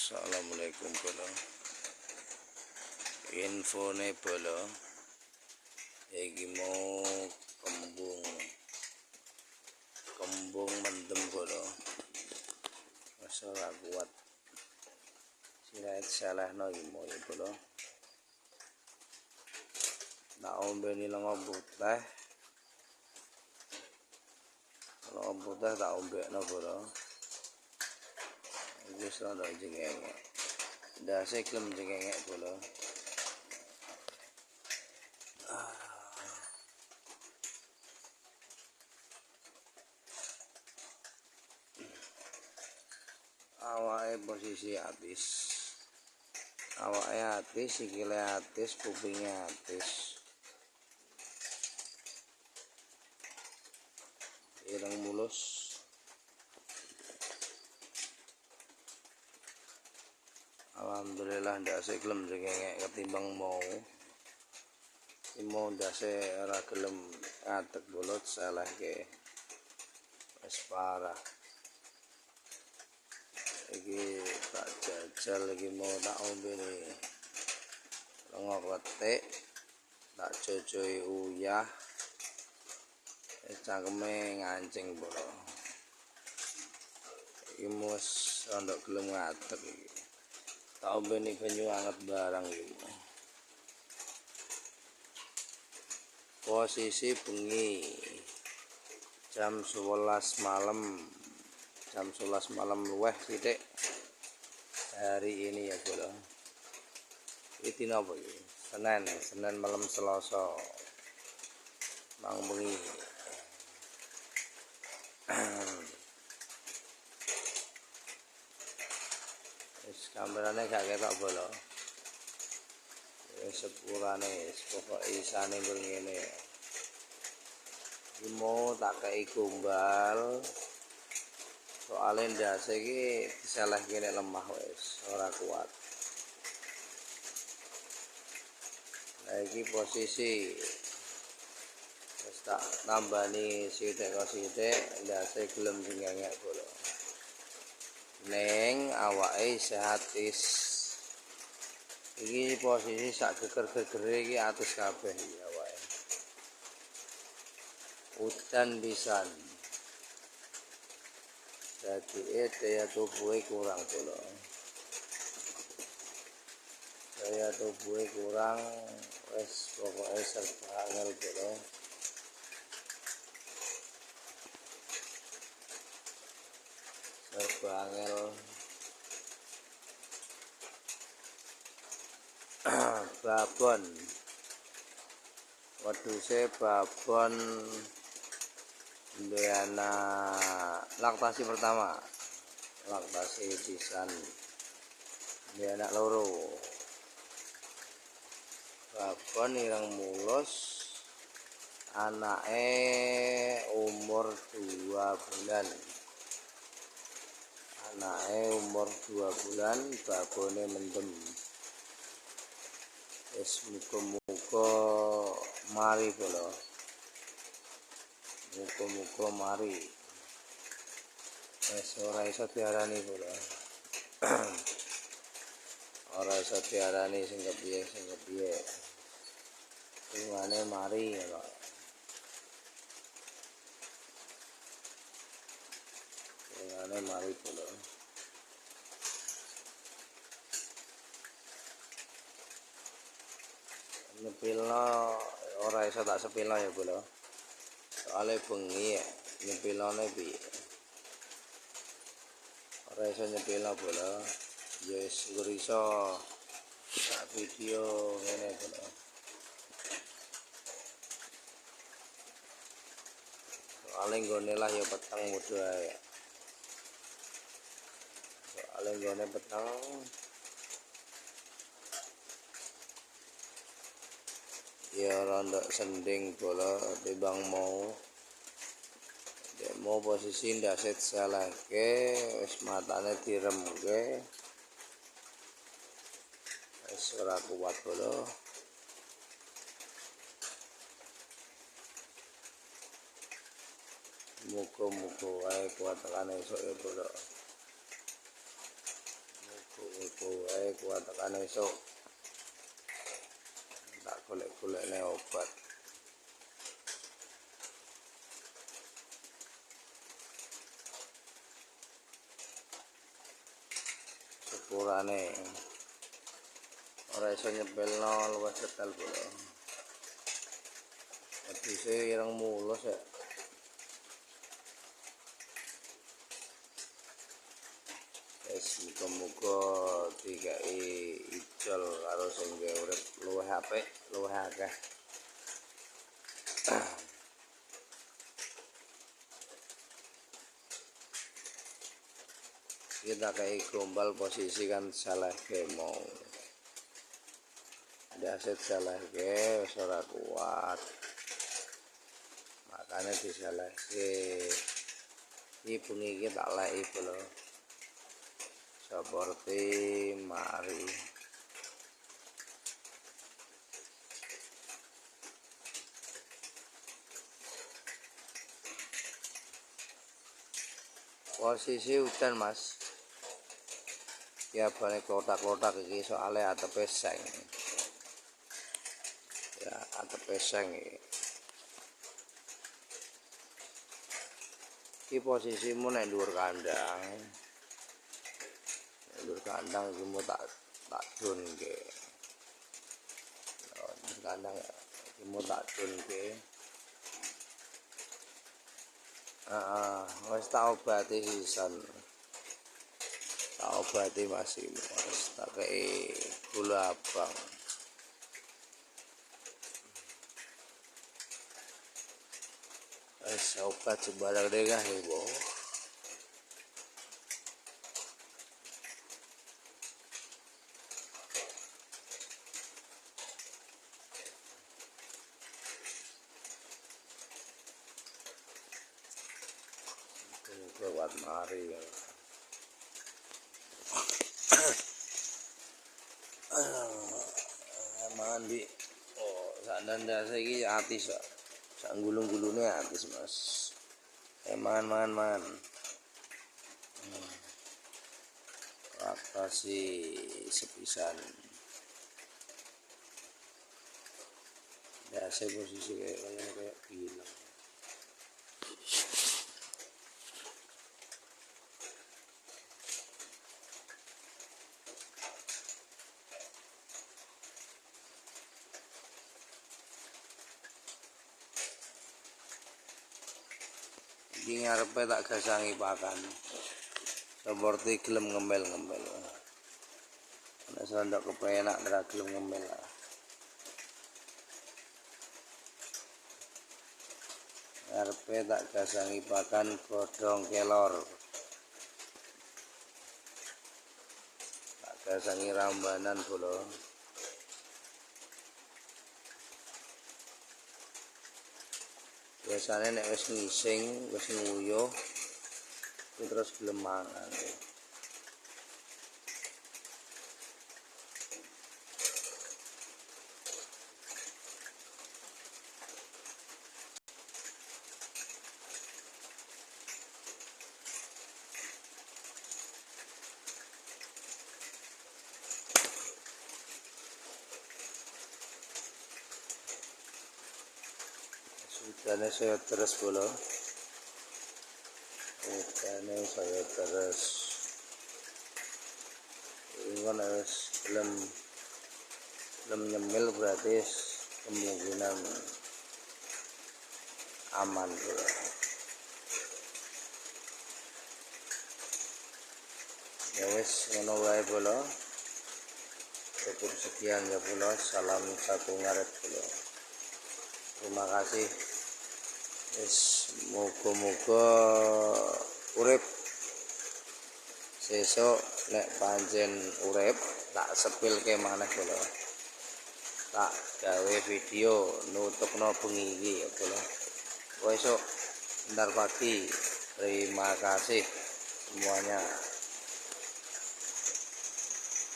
Assalamualaikum bolo. Infone bolo. Iki mau kembung mendem bolo. Masalah kuat. Sirait salah no iki mau bolo. Tak ombe ni lengo putih. Lengo putih tak ombe no bolo. Wis ana jengenge. Ndase klem jengenge bolo. Awake posisi atis. Awake atis, sikile atis, kupinge atis. Ireng mulus. Alhamdulillah ndase gelem jengenge ketimbang mau. Mau ndase ora gelem ngadeg bolot salehke. Wis parah. Iki tak jajal iki mau tak ombe ni lengo kletik tak jojoi uyah cangkeme ngancing bolo iki mus ndok gelem ngadeg iki tak ombe ni banyu anget barang iki posisi bengi jam 11 malam luweh sithik hari ini ya bolo. Iki dina apa iki? Senin malam Selasa. Mang bengi. Wis kamerane gak ketok bolo. Wis sepurane pokoke isane ngene. Iki mau tak kei gombal. Soalnya ndase iki disalah kene lemah wis ora kuat. Nah iki posisi wis tak tambani sithik kok sithik ndase gelem jengenge bolo. Ning awake sehat is. Iki posisi sak geger-gegere iki atus kabeh iki awake. Udan pisan. Jadi daya tubuhnya kurang bolo. Daya tubuhnya kurang, wes pokoknya serba angel bolo. Serba angel. Babon. Wedhuse babon. Ndana laktasi pertama, laktasi pisan, dia anak loro, babon ireng mulus, anake umur 2 bulan, babone mendem, wis muga-muga mari bolo. Muga-muga mari. Wis ora iso diarani bolo. Ora iso diarani sing kepiye. Tungane mari lho. Tungane mari bolo. Nyepilno ora iso tak sepilno ya bolo. Soale bengi ya nyepilane piye ora iso nyepilno bolo ya wis iso sak video ngene bolo soale nggone lah ya peteng modho ae soale nggone peteng ya rontok sending bolo timbang mau posisi ndaset salahke wis matane diremke wis ora kuat bolo muga-muga wae kuat tekan esuk ya bolo muga kuat tekan esuk tak golek-golekne obat. Sepurane ora iso nyepelno luwih setel kula. Wedhuse ireng mulus ya. Muga-muga dikai ijol karo sing urip luwih apik, luwih akeh. Kita kayak gombal posisi kan salah ke mau daset salah ke ora kuat, makanya disalah ke ibu iki tak lek ibu lho seperti mari posisi hujan mas ya balik kotak-kotak iki soalnya atepe seng ya atepe seng iki posisimu nek dhuwur kandang iki mau tak dunke dhuwur kandang iki mau tak dunke wis tak obati sisan tak obati masih mas tak kei gula abang wis obat sebarang degah ibu lewat mari ya. Mandi oh sandan saiki atis kok sak gulung-gulune atis mas mangan si sepisan biasa posisi kayak gila. Iki ngarepe tak gasangi pakan seperti gelem ngembel-ngembel nek sondok kepenak ora gelem ngembel ngarepe tak gasangi pakan godhong kelor tak gasangi rambanan kula biasanya nek wis ngising wis nguyuh terus gelem mangan Hujannya saya terus bola hujannya saya terus ini kan harus belum nyemil berarti kemungkinan aman bola ya wis ngono wae bola cukup sekian ya bola salam satu ngaret bola terima kasih. Muga-muga urip sesuk nek pancen urip tak sepilke maneh kula. Tak gawe video nutupno bengi iki ya kula. Esuk bentar pagi. Terima kasih semuanya.